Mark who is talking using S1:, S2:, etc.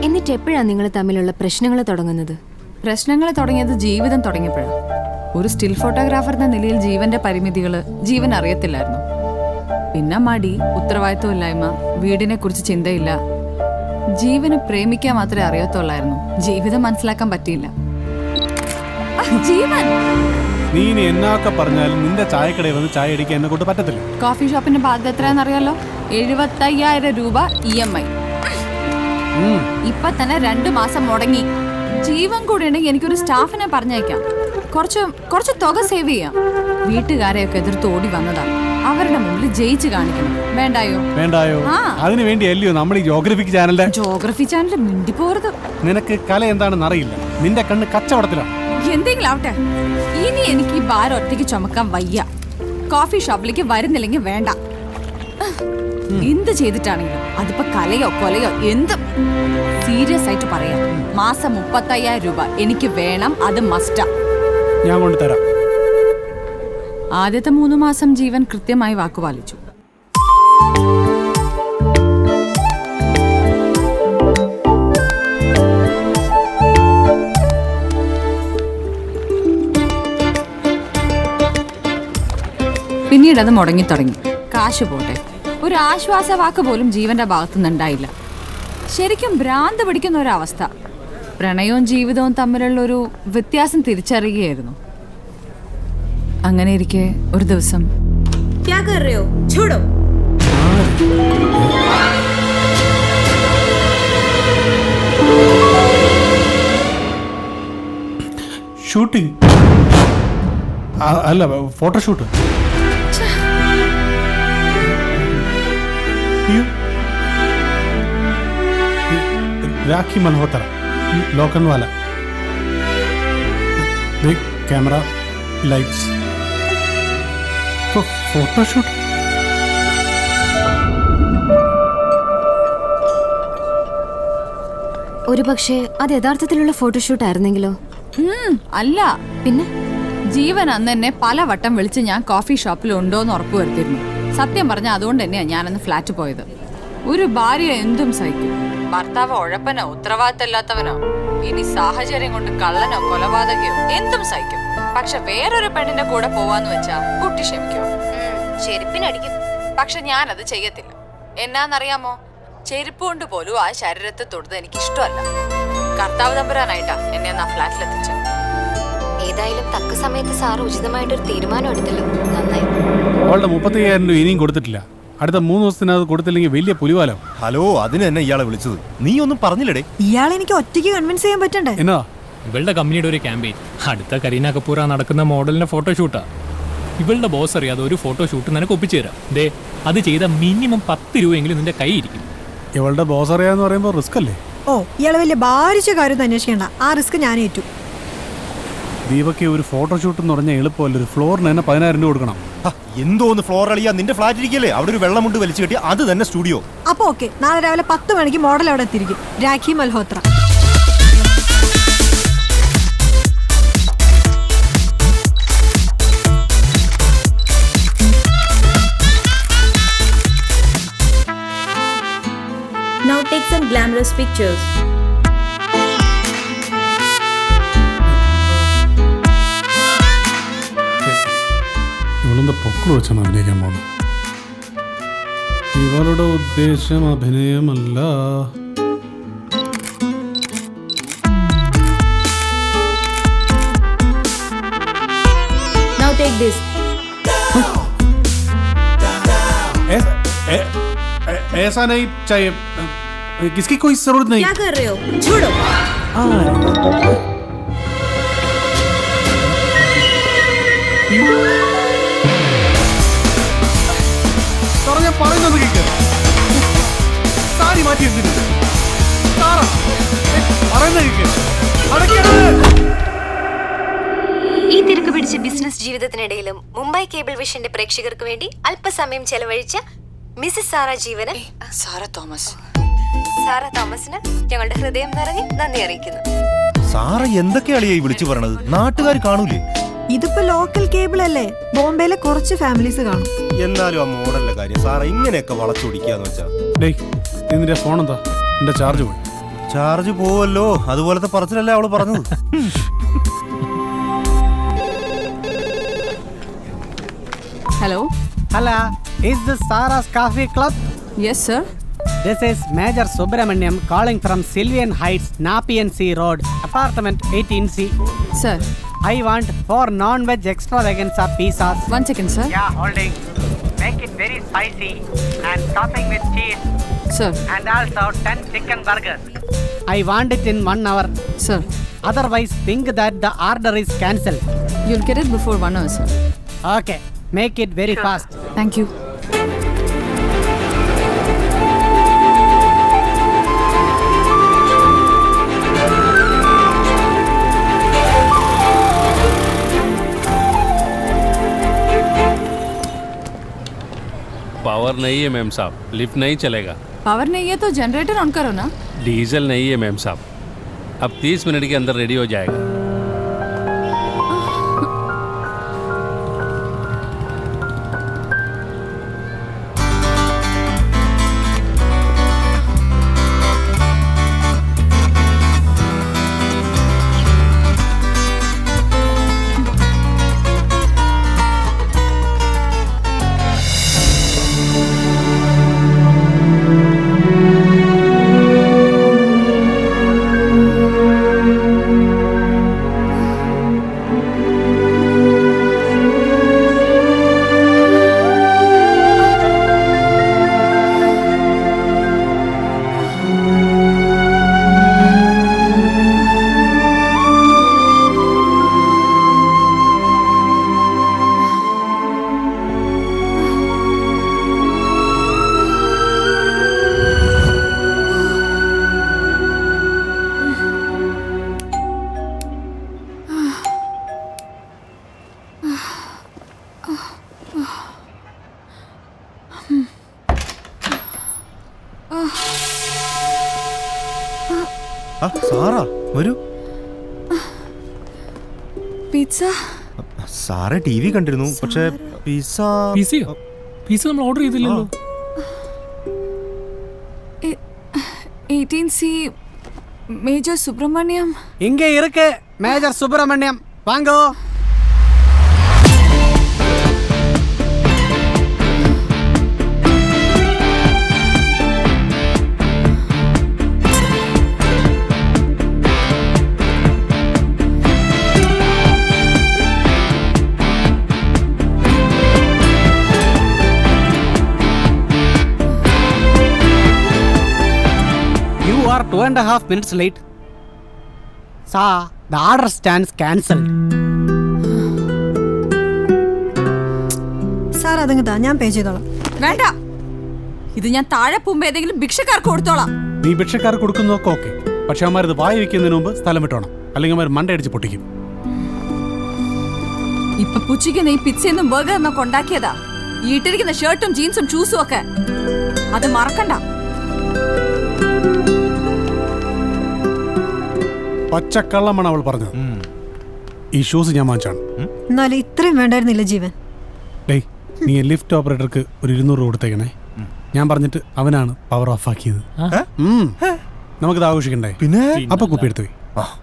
S1: എന്നിട്ട് എപ്പോഴാണ് നിങ്ങൾ തമ്മിലുള്ള പ്രശ്നങ്ങൾ തുടങ്ങുന്നത്?
S2: പ്രശ്നങ്ങൾ തുടങ്ങിയത് ജീവിതം തുടങ്ങിയപ്പോഴാണ്. ഒരു സ്റ്റിൽ ഫോട്ടോഗ്രാഫർ എന്ന നിലയിൽ ജീവന്റെ പരിമിതികൾ ജീവൻ അറിയത്തില്ലായിരുന്നു. പിന്നെ മടി, ഉത്തരവാദിത്വമില്ലായ്മ, വീടിനെ കുറിച്ച് ചിന്തയില്ല. ജീവന് പ്രേമിക്കാൻ മാത്രമേ അറിയത്തുള്ളായിരുന്നു. ജീവിതം മനസ്സിലാക്കാൻ പറ്റിയില്ല. ജീവൻ,
S3: നീ ഇനി എന്നൊക്കെ പറഞ്ഞാലും നിന്റെ ചായക്കടയിൽ വന്ന് ചായ അടിക്കാൻ എന്നെ കൊണ്ട് പറ്റത്തില്ല.
S2: കോഫി ഷോപ്പിന്റെ ബാധ്യത എത്രയാണെന്നറിയാലോ? 75,000 രൂപ EMI. ഇപ്പൊ തന്നെ 2 മാസം മുടങ്ങി. ജീവൻ കൂടെ ഉണ്ടെങ്കിൽ എനിക്കൊരു സ്റ്റാഫിനെ പറഞ്ഞയക്കാം. കുറച്ച് തുക സേവ് ചെയ്യാം. വീട്ടുകാരെയൊക്കെ എതിർത്ത് ഓടി വന്നതാണ്. അവരുടെ മുമ്പിൽ ജയിച്ച് കാണിക്കണം. വേണ്ടായോ?
S3: അതിനു വേണ്ടിയല്ലയോ നമ്മൾ ഈ ജോഗ്രഫി
S2: ചാനൽ മിണ്ടിപ്പോരുത്.
S3: നിനക്ക് കല എന്താണെന്ന് അറിയില്ല. നിന്റെ കണ്ണ് കച്ചവടത്തിലാണ്.
S2: എന്തെങ്കിലും ആവട്ടെ, ഇനി എനിക്ക് ഈ ഭാരം ഒറ്റയ്ക്ക് ചുമക്കാൻ വയ്യ. കോഫി ഷോപ്പിലേക്ക് വരുന്നില്ലെങ്കിൽ വേണ്ട. എന്ത് ചെയ്തിട്ടാണെങ്കിലും അതിപ്പോ കലയോ കൊലയോ എന്തും സീരിയസ് ആയിട്ട് പറയാം. മാസം 35,000 രൂപ എനിക്ക് വേണം. അത് മസ്റ്റാ.
S3: ഞാൻ കൊണ്ടുതരാം.
S2: ആദ്യത്തെ 3 മാസം ജീവൻ കൃത്യമായി വാക്കുപാലിച്ചു. പിന്നീട് അത് മുടങ്ങിത്തുടങ്ങി. കാശ് പോട്ടെ, ഒരു ആശ്വാസ വാക്ക് പോലും ജീവന്റെ ഭാഗത്തുനിന്നുണ്ടായില്ല. ശരിക്കും ഭ്രാന്ത് പിടിക്കുന്ന ഒരവസ്ഥ. പ്രണയവും ജീവിതവും തമ്മിലുള്ള ഒരു വ്യത്യാസം തിരിച്ചറിയുകയായിരുന്നു. അങ്ങനെ ഇരിക്കെ ഒരു ദിവസം
S3: ഷൂട്ടിംഗ് അല്ല, ഫോട്ടോഷൂട്ട്. राखी मल्होत्रा, लोकनवाला, बिग कैमरा, लाइट्स, तो फोटोशूट.
S1: ഒരു പക്ഷേ അത് യഥാർത്ഥത്തിലുള്ള ഫോട്ടോഷൂട്ട് ആയിരുന്നെങ്കിലോ?
S2: അല്ല.
S1: പിന്നെ
S2: ജീവൻ അന്ന് എന്നെ പലവട്ടം വിളിച്ച് ഞാൻ കോഫി ഷോപ്പിൽ ഉണ്ടോന്ന് ഉറപ്പുവരുത്തിയിരുന്നു. സത്യം പറഞ്ഞ അതുകൊണ്ട് തന്നെയാണ് ഞാനന്ന് ഫ്ലാറ്റ് പോയത്. ഒരു ഭാര്യ എന്തും സഹിക്കും. ഭർത്താവ് ഉഴപ്പനോ ഉത്തരവാദിത്തമില്ലാത്തവനോ ഇനി സാഹചര്യം കൊണ്ട് കള്ളനോ കൊലപാതകയോ എന്തും സഹിക്കും. പക്ഷെ വേറൊരു പെണ്ണിന്റെ കൂടെ പോവാന്ന് വെച്ചാ കുട്ടി ക്ഷമിക്കോ?
S1: ചെരുപ്പിനടിക്കും.
S2: പക്ഷെ ഞാനത് ചെയ്യത്തില്ല. എന്നാന്നറിയാമോ? ചെരുപ്പ് കൊണ്ട് പോലും ആ ശരീരത്തെ തൊടുന്നത് എനിക്ക് ഇഷ്ടമല്ല. കർത്താവ് തമ്പുരാനായിട്ടാ എന്നെ ആ ഫ്ലാറ്റിലെത്തിച്ച.
S1: ഏതായാലും തക്ക സമയത്ത് സാർ ഉചിതമായിട്ടൊരു തീരുമാനം എടുത്തല്ലോ. നന്നായി.
S3: അവളുടെ 35,000 രൂപ ഇനിയും കൊടുത്തിട്ടില്ല. അടുത്ത 3 ദിവസത്തിനകത്ത് കൊടുത്തില്ലെങ്കിൽ വലിയ പുലിവാലോ.
S4: ഹലോ, അതിന് തന്നെ ഇയാളെ വിളിച്ചത്. നീ ഒന്നും പറഞ്ഞില്ലടേ.
S5: ഇയാളെ എനിക്ക് ഒറ്റയ്ക്ക് കൺവിൻസ് ചെയ്യാൻ പറ്റണ്ടേ?
S3: എന്നാ
S6: ഇവളുടെ കമ്പനിയുടെ ഒരു ക്യാമ്പയിൻ. അടുത്ത കരീന കപൂർ നടക്കുന്ന മോഡലിന്റെ ഫോട്ടോഷൂട്ടാ. ഇവളുടെ ബോസ് അറിയാതെ ഒരു ഫോട്ടോഷൂട്ട് നിനക്ക് ഒപ്പിച്ചു തരാം. ദേ, അത് ചെയ്ത മിനിമം 10 രൂപയെങ്കിലും നിന്റെ കൈ ഇരിക്കും.
S3: ഇവളുടെ ബോസ് അറിയാന്ന് പറയുമ്പോൾ റിസ്ക് അല്ലേ?
S5: ഓ, ഇയാളെ വലിയ ഭാരിച്ച കാര്യം അന്വേഷിക്കേണ്ട. ആ റിസ്ക് ഞാൻ ഏറ്റു.
S3: ദീപക്ക് ഒരു ഫോട്ടോഷൂട്ട് എന്ന് പറഞ്ഞാൽ എളുപ്പമല്ല. ഒരു ഫ്ലോറിന് തന്നെ 10,000 രൂപ കൊടുക്കണം.
S4: എന്തോന്ന് ഫ്ലോർ അളിയാ, നിന്റെ ഫ്ലാറ്റ് ഇരിക്കല്ലേ? അവിടെ ഒരു വെള്ളമുണ്ട് വലിച്ചു കെട്ടി, അത് തന്നെ സ്റ്റുഡിയോ.
S5: അപ്പൊ ഓക്കെ, നാളെ രാവിലെ 10 മണിക്ക് മോഡൽ അവിടെ എത്തിയിരിക്കും. Rakhi Malhotra.
S7: Now take some glamorous pictures.
S3: ഇവളെന്താ പൊക്കിൾ വെച്ചാണ് അഭിനയിക്കാൻ പോകുന്നത്? ഇവളുടെ ഉദ്ദേശം അഭിനയമല്ല.
S7: Now take this.
S3: ऐसा नहीं चाहिए. किसकी कोई जरूरत नहीं.
S7: क्या कर रहे हो? छोड़ो.
S3: പറയുന്നത് കേൾക്ക്. സാരി മാറ്റി വെച്ചിട്ട് പറയുന്നത് കേൾക്ക്.
S1: ഈ തിരക്ക് പിടിച്ച ബിസിനസ് ജീവിതത്തിനിടയിലും മുംബൈ കേബിൾ വിഷന്റെ പ്രേക്ഷകർക്ക് വേണ്ടി അല്പസമയം ചെലവഴിച്ച മിസസ് സാറ ജീവന്,
S2: സാറ
S1: തോമസിന് ഞങ്ങളുടെ ഹൃദയം നിറഞ്ഞ് നന്ദി അറിയിക്കുന്നു.
S4: സാറ എന്തൊക്കെയാളിയായി വിളിച്ചു പറയണത്? നാട്ടുകാർ കാണൂലേ?
S5: ഇതിപ്പോ ലോക്കൽ കേബിൾ അല്ലേ? ബോംബെയിലെ കുറച്ച് ഫാമിലീസ് കാണും.
S4: എന്നാലും ആ മോഡലിന്റെ കാര്യം സാറ ഇങ്ങനെയൊക്കെ വളച്ചൊടിക്കാന്ന് വെച്ചാ.
S3: ഡേയ്, നിന്റെ ഫോൺ എന്താ? എന്റെ ചാർജ് പോയി.
S4: ചാർജ് പോവല്ലോ, അതുപോലത്തെ പറച്ചിലല്ലേ അവള് പറഞ്ഞത്.
S2: Hello.
S8: Hello, is this Sarah's Coffee Club?
S2: Yes sir.
S8: This is Major Subramaniam calling from Sylvian Heights, Napian Sea Road, apartment 18C.
S2: Sir,
S8: I want 4 non-veg extravaganza pizzas.
S2: 1 second sir.
S8: Yeah, holding. Make it very spicy and topping with cheese
S2: sir,
S8: and also 10 chicken burgers. I want it in 1 hour.
S2: Sir.
S8: Otherwise, think that the order is cancelled.
S2: You'll get it before 1 hour, sir.
S8: Okay, make it very fast.
S2: Thank you.
S9: Power नहीं है ma'am साहब, lift नहीं चलेगा।
S2: Power नहीं है तो generator on करो ना.
S9: डीजल नहीं है मैम साहब, अब 30 मिनट के अंदर रेडी हो जाएगा।
S4: സാറ വരൂ.
S2: പിസ്സ.
S4: സാറ ടി വി കണ്ടിരുന്നു, പക്ഷെ പിസ്സ
S6: പിസ നമ്മൾ ഓർഡർ ചെയ്തില്ലല്ലോ.
S2: 18C major Subrahmanyam.
S8: இங்க இருக்கு மேஜர் சுப்பிரமணியம், வாங்கோ. You are 2.5 minutes late. Sa, the order stands cancelled.
S5: Sir അതങ്ങ് താ, ഞാൻ പേ ചെയ്തോളാം.
S2: വേണ്ട, ഇത് ഞാൻ താഴെ പോകുമ്പോ ഏതെങ്കിലും ഭിക്ഷക്കാർക്ക് കൊടുത്തോളാം.
S3: നീ ഭിക്ഷക്കാർക്ക് കൊടുക്കുന്നതൊക്കെ ഓക്കെ, പക്ഷെ അവന്മാർ ഇത് വായി വെക്കുന്നതിന് മുമ്പ് സ്ഥലം വിട്ടോണം, അല്ലെങ്കിൽ അവന്മാർ മണ്ടയടിച്ച് പൊട്ടിക്കും.
S2: ഇപ്പൊ പുച്ചിക്കുന്ന ഈ പിസ്സയെന്നും ബർഗറിനൊക്കെ ഉണ്ടാക്കിയതാ. ഈ ഇട്ടിരിക്കുന്ന ഷർട്ടും ജീൻസും ഷൂസും ഒക്കെ അത് മറക്കണ്ട.
S3: പച്ചക്കള്ളമാണ് അവൾ പറഞ്ഞത്. ഈ ഷൂസ് ഞാൻ വാങ്ങിച്ചാണ്.
S5: എന്നാലും ഇത്രയും വേണ്ടായിരുന്നില്ല ജീവൻ.
S3: ഡേയ്, നീ ലിഫ്റ്റ് ഓപ്പറേറ്റർക്ക് ഒരു 200 രൂപ കൊടുത്തേക്കണേ. ഞാൻ പറഞ്ഞിട്ട് അവനാണ് പവർ ഓഫ് ആക്കിയത്. നമുക്കിത് ആഘോഷിക്കണ്ടേ?
S4: പിന്നെ
S3: അപ്പൊ കുപ്പി എടുത്തു പോയി.